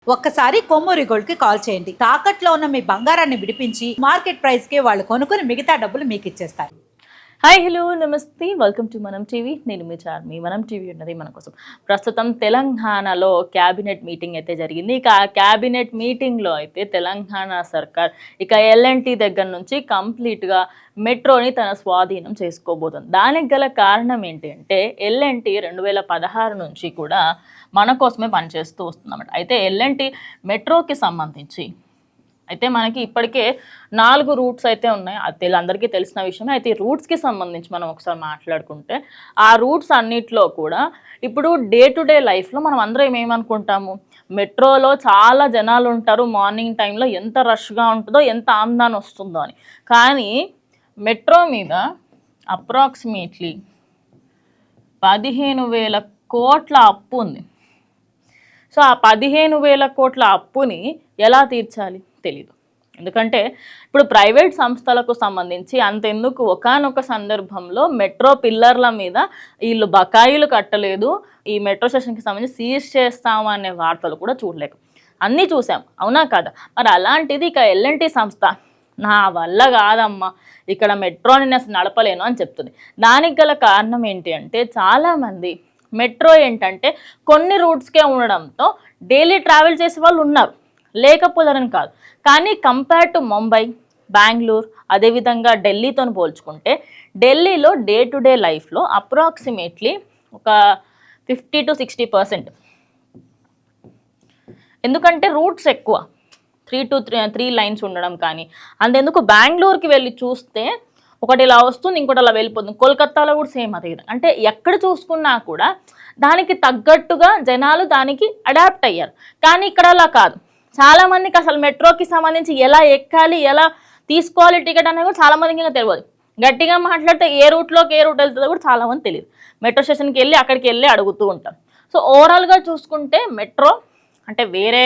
ఒక్కసారి కొమ్మూరి గోల్డ్ కి కాల్ చేయండి. తాకట్లో ఉన్న మీ బంగారాన్ని విడిపించి మార్కెట్ ప్రైస్ కి వాళ్ళు కొనుక్కుని మిగతా డబ్బులు మీకు ఇచ్చేస్తారు. హాయ్ హలో నమస్తే, వెల్కమ్ టు మనం టీవీ. నేను మీ చార్మి. మనం టీవీ ఉన్నది మన కోసం. ప్రస్తుతం తెలంగాణలో క్యాబినెట్ మీటింగ్ అయితే జరిగింది. ఇక ఆ క్యాబినెట్ మీటింగ్లో అయితే తెలంగాణ సర్కార్ ఇక ఎల్ఎన్టీ దగ్గర నుంచి కంప్లీట్గా మెట్రోని తన స్వాధీనం చేసుకోబోతుంది. దానికి గల కారణం ఏంటి అంటే ఎల్ఎన్టీ 2016 నుంచి కూడా మన కోసమే పనిచేస్తూ వస్తుందన్నమాట. అయితే ఎల్ఎన్టీ మెట్రోకి సంబంధించి అయితే మనకి ఇప్పటికే 4 రూట్స్ అయితే ఉన్నాయి. అది అందరికీ తెలిసిన విషయమే. అయితే ఈ రూట్స్కి సంబంధించి మనం ఒకసారి మాట్లాడుకుంటే ఆ రూట్స్ అన్నిట్లో కూడా ఇప్పుడు డే టు డే లైఫ్లో మనం అందరం ఏమనుకుంటాము, మెట్రోలో చాలా జనాలు ఉంటారు, మార్నింగ్ టైంలో ఎంత రష్గా ఉంటుందో, ఎంత ఆమ్దాన్ వస్తుందో అని. కానీ మెట్రో మీద అప్రాక్సిమేట్లీ 15,000 కోట్ల అప్పు ఉంది. సో ఆ 15,000 కోట్ల అప్పుని ఎలా తీర్చాలి తెలీదు. ఎందుకంటే ఇప్పుడు ప్రైవేట్ సంస్థలకు సంబంధించి అంతెందుకు ఒకానొక సందర్భంలో మెట్రో పిల్లర్ల మీద వీళ్ళు బకాయిలు కట్టలేదు, ఈ మెట్రో స్టేషన్కి సంబంధించి సీజ్ చేస్తాము అనే వార్తలు కూడా చూడలేక అన్నీ చూసాం, అవునా కదా? మరి అలాంటిది ఇక ఎల్ఎన్టీ సంస్థ నా వల్ల కాదమ్మా, ఇక్కడ మెట్రోని నేను నడపలేను అని చెప్తుంది. దానికి గల కారణం ఏంటి అంటే చాలామంది మెట్రో ఏంటంటే కొన్ని రూట్స్కే ఉండడంతో డైలీ ట్రావెల్ చేసే వాళ్ళు ఉన్నారు, లేకపోలేరని కాదు. కానీ కంపేర్ టు ముంబై, బెంగళూరు, అదేవిధంగా ఢిల్లీతో పోల్చుకుంటే ఢిల్లీలో డే టు డే లైఫ్లో అప్రాక్సిమేట్లీ ఒక 50 to 60%. ఎందుకంటే రూట్స్ ఎక్కువ, 3 to 3 లైన్స్ ఉండడం. కానీ అంతెందుకు బెంగళూరుకి వెళ్ళి చూస్తే ఒకటి ఇలా వస్తుంది, ఇంకోటి అలా వెళ్ళిపోతుంది. కోల్కత్తాలో కూడా సేమ్ అదే. అంటే ఎక్కడ చూసుకున్నా కూడా దానికి తగ్గట్టుగా జనాలు దానికి అడాప్ట్ అయ్యారు. కానీ ఇక్కడ అలా కాదు. చాలామందికి అసలు మెట్రోకి సంబంధించి ఎలా ఎక్కాలి, ఎలా తీసుకోవాలి టికెట్ అనేది కూడా చాలామందికి ఇంకా తెలియదు. గట్టిగా మాట్లాడితే ఏ రూట్లోకి ఏ రూట్ వెళ్తుందో కూడా చాలామంది తెలియదు. మెట్రో స్టేషన్కి వెళ్ళి అక్కడికి వెళ్ళి అడుగుతూ ఉంటారు. సో ఓవరాల్గా చూసుకుంటే మెట్రో అంటే వేరే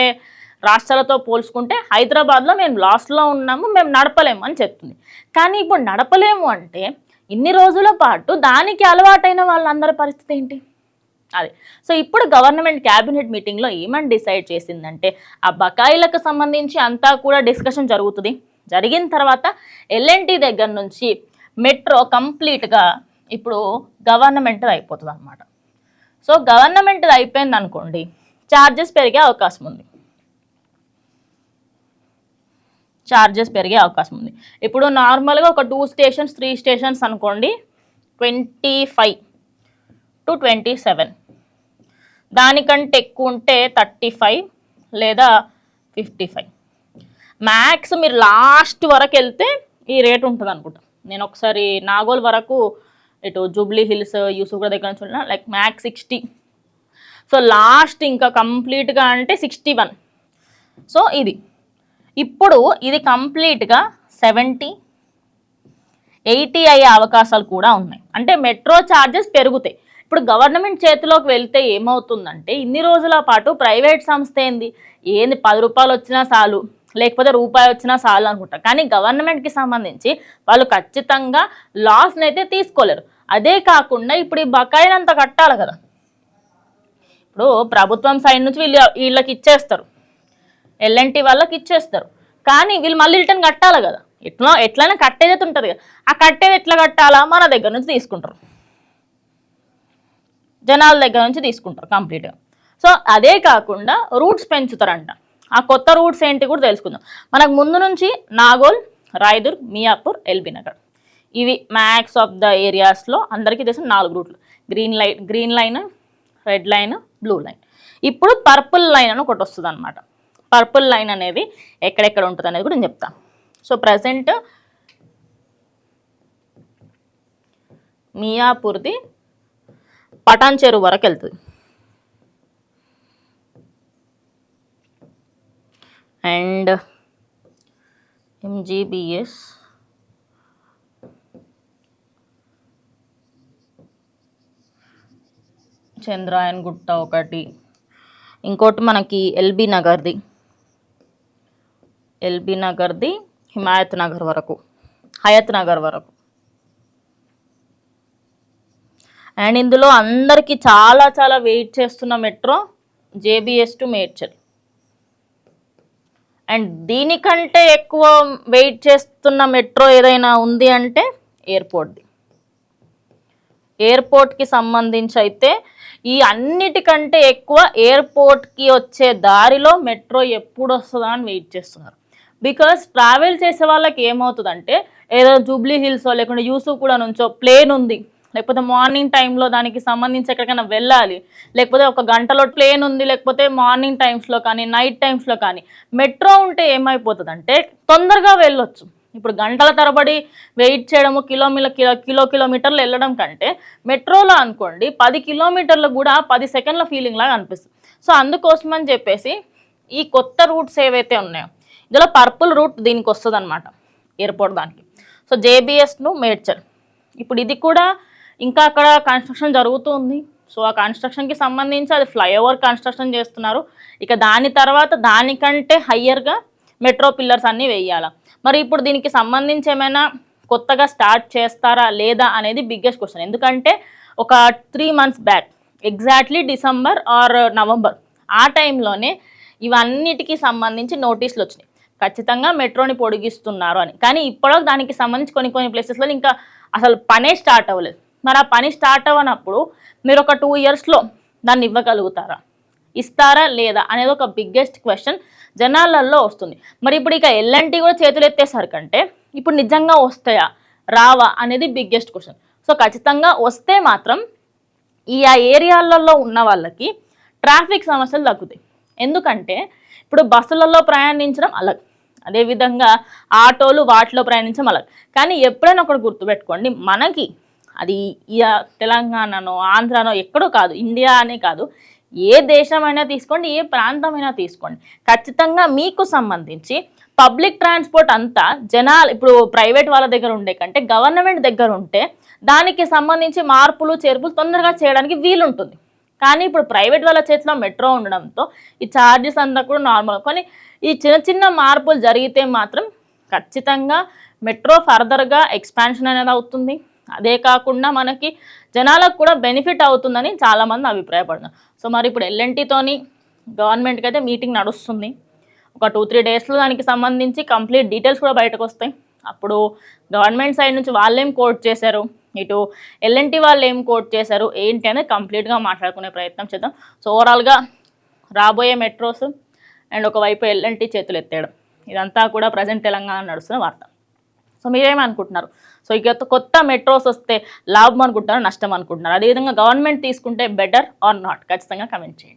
రాష్ట్రాలతో పోల్చుకుంటే హైదరాబాద్లో మేము లాస్ట్లో ఉన్నాము, మేము నడపలేము అని చెప్తుంది. కానీ ఇప్పుడు నడపలేము అంటే ఇన్ని రోజుల పాటు దానికి అలవాటైన వాళ్ళందరి పరిస్థితి ఏంటి? అదే. సో ఇప్పుడు గవర్నమెంట్ క్యాబినెట్ మీటింగ్లో ఏమని డిసైడ్ చేసిందంటే ఆ బకాయిలకు సంబంధించి అంతా కూడా డిస్కషన్ జరుగుతుంది. జరిగిన తర్వాత ఎల్ఎన్టీ దగ్గర నుంచి మెట్రో కంప్లీట్గా ఇప్పుడు గవర్నమెంట్ అయిపోతుంది అన్నమాట. సో గవర్నమెంట్ అయిపోయింది అనుకోండి, ఛార్జెస్ పెరిగే అవకాశం ఉంది. ఇప్పుడు నార్మల్గా ఒక 2 స్టేషన్స్ 3 స్టేషన్స్ అనుకోండి, 25 to 27. దానికంటే ఎక్కువ ఉంటే 35 లేదా 55. మ్యాక్స్ మీరు లాస్ట్ వరకు వెళ్తే ఈ రేట్ ఉంటుంది అనుకుంటా. నేను ఒకసారి నాగోల్ వరకు ఇటు జూబ్లీ హిల్స్, యూసుఫ్గఢ్ దగ్గర నుంచి ఉన్నా, లైక్ మ్యాక్స్ 60. సో లాస్ట్ ఇంకా కంప్లీట్గా అంటే 61. సో ఇప్పుడు ఇది కంప్లీట్గా 70, 80 అయ్యే అవకాశాలు కూడా ఉన్నాయి. అంటే మెట్రో ఛార్జెస్ పెరుగుతాయి. ఇప్పుడు గవర్నమెంట్ చేతిలోకి వెళ్తే ఏమవుతుందంటే ఇన్ని రోజుల పాటు ప్రైవేట్ సంస్థ ఏంది 10 రూపాయలు వచ్చినా చాలు, లేకపోతే రూపాయి వచ్చినా చాలు అనుకుంటారు. కానీ గవర్నమెంట్కి సంబంధించి వాళ్ళు ఖచ్చితంగా లాస్ని అయితే తీసుకోలేరు. అదే కాకుండా ఇప్పుడు ఈ బకాయినంత కట్టాలి కదా. ఇప్పుడు ప్రభుత్వం సైడ్ నుంచి వీళ్ళకి ఇచ్చేస్తారు, ఎల్ఎన్టీ వాళ్ళకి ఇచ్చేస్తారు. కానీ వీళ్ళు మళ్ళీ రిటర్న్ కట్టాలి కదా. ఎట్లయినా కట్టేది ఉంటుంది కదా. ఆ కట్టేది ఎట్లా కట్టాలా, మన దగ్గర నుంచి తీసుకుంటారు, జనాల దగ్గర నుంచి తీసుకుంటారు కంప్లీట్గా. సో అదే కాకుండా రూట్స్ పెంచుతారంట. ఆ కొత్త రూట్స్ ఏంటి కూడా తెలుసుకుందాం. మనకు ముందు నుంచి నాగోల్, రాయదుర్గ్, మియాపూర్, ఎల్బీ నగర్, ఇవి మ్యాక్స్ ఆఫ్ ద ఏరియాస్లో అందరికీ తెలిసిన 4 రూట్లు. Green line, red line, blue line. ఇప్పుడు పర్పుల్ లైన్ అని ఒకటి వస్తుంది అనమాట. పర్పుల్ లైన్ అనేది ఎక్కడెక్కడ ఉంటుంది అనేది కూడా నేను చెప్తాను. సో ప్రజెంట్ మియాపూర్ది పటాన్ చెరువు వరకు వెళ్తుంది. అండ్ ఎంజీబీఎస్ చంద్రాయన్ గుట్ట ఒకటి, ఇంకోటి మనకి ఎల్బీ నగర్ది హిమాయత్ నగర్ వరకు, హయత్ నగర్ వరకు. అండ్ ఇందులో అందరికీ చాలా చాలా వెయిట్ చేస్తున్న metro JBS to Medchal. And దీనికంటే ఎక్కువ వెయిట్ చేస్తున్న మెట్రో ఏదైనా ఉంది అంటే ఎయిర్పోర్ట్ది. ఎయిర్పోర్ట్కి సంబంధించి అయితే ఈ అన్నిటికంటే ఎక్కువ ఎయిర్పోర్ట్కి వచ్చే దారిలో మెట్రో ఎప్పుడు వస్తుందా అని వెయిట్ చేస్తున్నారు. బికాస్ ట్రావెల్ చేసే వాళ్ళకి ఏమవుతుందంటే ఏదో జూబ్లీ హిల్సో లేకుంటే యూసుఫ్ కూడా నుంచో ప్లేన్ ఉంది, లేకపోతే మార్నింగ్ టైంలో దానికి సంబంధించి ఎక్కడికైనా వెళ్ళాలి, లేకపోతే ఒక గంటలో ప్లేన్ ఉంది, లేకపోతే మార్నింగ్ టైమ్స్లో కానీ నైట్ టైమ్స్లో కానీ మెట్రో ఉంటే ఏమైపోతుందంటే తొందరగా వెళ్ళొచ్చు. ఇప్పుడు గంటల తరబడి వెయిట్ చేయడము, కిలోమీటర్లు వెళ్ళడం కంటే మెట్రోలో అనుకోండి 10 కిలోమీటర్లు కూడా 10 సెకండ్ల ఫీలింగ్ లాగా అనిపిస్తుంది. సో అందుకోసం అని చెప్పేసి ఈ కొత్త రూట్స్ ఏవైతే ఉన్నాయో ఇందులో పర్పుల్ రూట్ దీనికి వస్తుంది అనమాట, ఎయిర్పోర్ట్ దానికి. సో జేబీఎస్ను మేడ్చల్, ఇప్పుడు ఇది కూడా ఇంకా అక్కడ కన్స్ట్రక్షన్ జరుగుతూ ఉంది. సో ఆ కన్స్ట్రక్షన్కి సంబంధించి అది ఫ్లైఓవర్ కన్స్ట్రక్షన్ చేస్తున్నారు. ఇక దాని తర్వాత దానికంటే హయ్యర్గా మెట్రో పిల్లర్స్ అన్నీ వేయాలి. మరి ఇప్పుడు దీనికి సంబంధించి ఏమైనా కొత్తగా స్టార్ట్ చేస్తారా లేదా అనేది బిగ్గెస్ట్ క్వశ్చన్. ఎందుకంటే ఒక 3 months back exactly December or November ఆ టైంలోనే ఇవన్నిటికీ సంబంధించి నోటీసులు వచ్చినాయి, ఖచ్చితంగా మెట్రోని పొడిగిస్తున్నారు అని. కానీ ఇప్పటివరకు దానికి సంబంధించి కొన్ని ప్లేసెస్లో ఇంకా అసలు పనే స్టార్ట్ అవ్వలేదు. మరి ఆ పని స్టార్ట్ అవ్వనప్పుడు మీరు ఒక 2 yearsలో దాన్ని ఇవ్వగలుగుతారా, ఇస్తారా లేదా అనేది ఒక బిగ్గెస్ట్ క్వశ్చన్ జనాలల్లో వస్తుంది. మరి ఇప్పుడు ఇక ఎల్ఎన్టీ కూడా చేతులు ఎత్తేసరికంటే ఇప్పుడు నిజంగా వస్తాయా రావా అనేది బిగ్గెస్ట్ క్వశ్చన్. సో ఖచ్చితంగా వస్తే మాత్రం ఆ ఏరియాలలో ఉన్న వాళ్ళకి ట్రాఫిక్ సమస్యలు తగ్గుతాయి. ఎందుకంటే ఇప్పుడు బస్సులలో ప్రయాణించడం అలాగే, అదేవిధంగా ఆటోలు వాటిలో ప్రయాణించడం అలాగే. కానీ ఎప్పుడైనా ఒకటి గుర్తుపెట్టుకోండి, మనకి అది తెలంగాణనో ఆంధ్రానో ఎక్కడో కాదు, ఇండియా అనే కాదు, ఏ దేశమైనా తీసుకోండి, ఏ ప్రాంతమైనా తీసుకోండి, ఖచ్చితంగా మీకు సంబంధించి పబ్లిక్ ట్రాన్స్పోర్ట్ అంతా జనాలు ఇప్పుడు ప్రైవేట్ వాళ్ళ దగ్గర ఉండే కంటే గవర్నమెంట్ దగ్గర ఉంటే దానికి సంబంధించి మార్పులు చేర్పులు తొందరగా చేయడానికి వీలుంటుంది. కానీ ఇప్పుడు ప్రైవేట్ వాళ్ళ చేతిలో మెట్రో ఉండడంతో ఈ ఛార్జెస్ అంతా కూడా నార్మల్. కానీ ఈ చిన్న మార్పులు జరిగితే మాత్రం ఖచ్చితంగా మెట్రో ఫర్దర్గా ఎక్స్పాన్షన్ అనేది అవుతుంది. అదే కాకుండా మనకి జనాలకు కూడా బెనిఫిట్ అవుతుందని చాలామంది అభిప్రాయపడుతున్నారు. సో మరి ఇప్పుడు ఎల్ఎన్టీతోని గవర్నమెంట్కి అయితే మీటింగ్ నడుస్తుంది. ఒక 2-3 డేస్లో దానికి సంబంధించి కంప్లీట్ డీటెయిల్స్ కూడా బయటకు వస్తాయి. అప్పుడు గవర్నమెంట్ సైడ్ నుంచి వాళ్ళేం కోట్ చేశారు, ఇటు ఎల్ఎన్టీ వాళ్ళు ఏం కోట్ చేశారు ఏంటి అనేది కంప్లీట్గా మాట్లాడుకునే ప్రయత్నం చేద్దాం. సో ఓవరాల్గా రాబోయే మెట్రోస్ అండ్ ఒకవైపు ఎల్ఎన్టీ చేతులు ఎత్తేయడం, ఇదంతా కూడా ప్రజెంట్ తెలంగాణ నడుస్తున్న వార్త. సో మీరేమనుకుంటున్నారు? సో ఇక కొత్త మెట్రోస్ వస్తే లాభం అనుకుంటున్నారా, నష్టం అనుకుంటున్నారు? అదేవిధంగా గవర్నమెంట్ తీసుకుంటే బెటర్ ఆర్ నాట్ ఖచ్చితంగా కమెంట్ చేయండి.